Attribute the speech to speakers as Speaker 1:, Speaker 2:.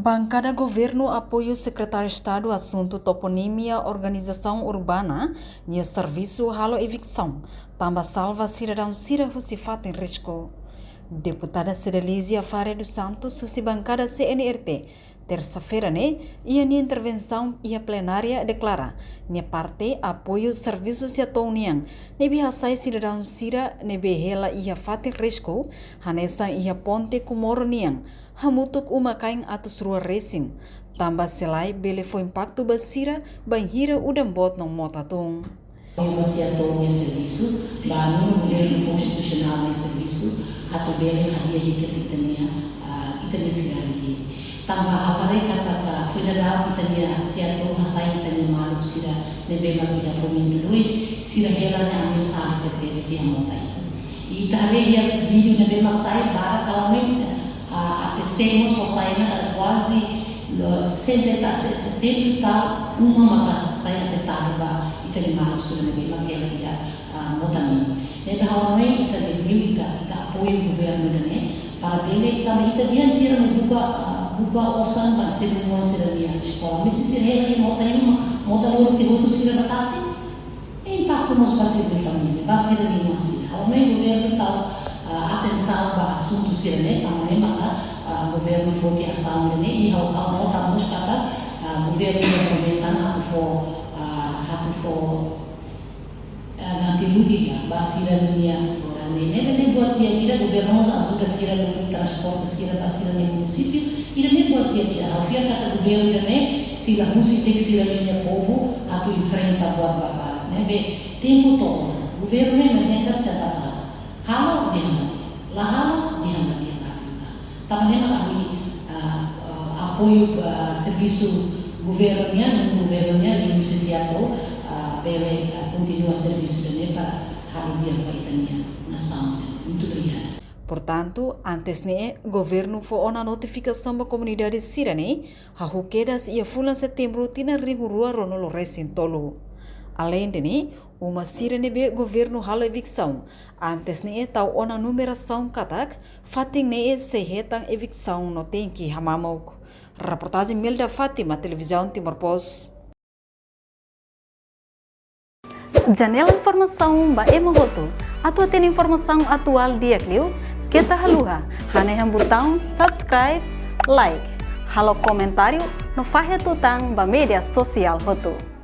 Speaker 1: Bancada Governo apoia o Secretário de Estado Assunto Toponímia Organização Urbana e Serviço Halo Evicção, também salva cidadão Cira Rucifat em risco. Deputada Cidelísia Faria dos Santos, Susi Bancada CNRT, terça-feira, e a intervenção e a plenária declara, a parte apoio serviços e a união, bihasai cidadão Cira, behela e a fatin risco, hanesa e a ponte kumoro niang, hamutuk umakain atus rua racing, tambah selai bele foi impacto basira, banhira udam bot nong motatung.
Speaker 2: Negociatório de serviço, no governo constitucional de serviço, atau bele hadia di kesitania itania sirali. Tambah aparei kata federal itania siato hasai itania maluk sira nebe mabila fominto luis sira hela na ambil sah kete si hamotai. Itare dia vídeo nebe maksai para kaumen apesemos sosaina quase 70 uma maka saya afetado ba italimaro sudah nabi makela ida motami nebe hawnai ita demiu ita apoio governo dane para bele kami ita dia sira buka osan ban sebuan sira dia sekolah misi sira heli motanur tihutu sira batasi impacto nos base de família base de masih hawnai governo tahu atenção ba assunto sira ne tamane maka governo foi que ação ini ihau kau tamu kata governo yang berbeza hatu for nanti rugi ya basira dunia dan ini buat dia tidak governo sudah sira dari transport sira di município ini buat dia tidak havia kata governo ini sila município sila dunia povo hatu enfrenta buat bapak nebe tempo todo governo ini menyentak siapa sahaja kalau dihambat lahalo dihambat dia também apoio serviço governonya di Musisiato bele continua serviço também para harian baitania nação muito obrigado.
Speaker 1: Portanto, antes governo foi uma notificação para a comunidade sirane, a quedas e a fulan setembro tina ringu rua ronolo recintolo. Além de uma sirene be governo halo evicção. Antes tau ona numeração katak, fating sehetang evicção no tem que hamamok. Reportagem Milda Fatima, televisão Timor Post. Janela informação ba emohoto. Atua tem informação atual dia kliu. Kita haluha, haneham botão subscribe, like, halo comentário no fahe tutang ba media sosial hoto.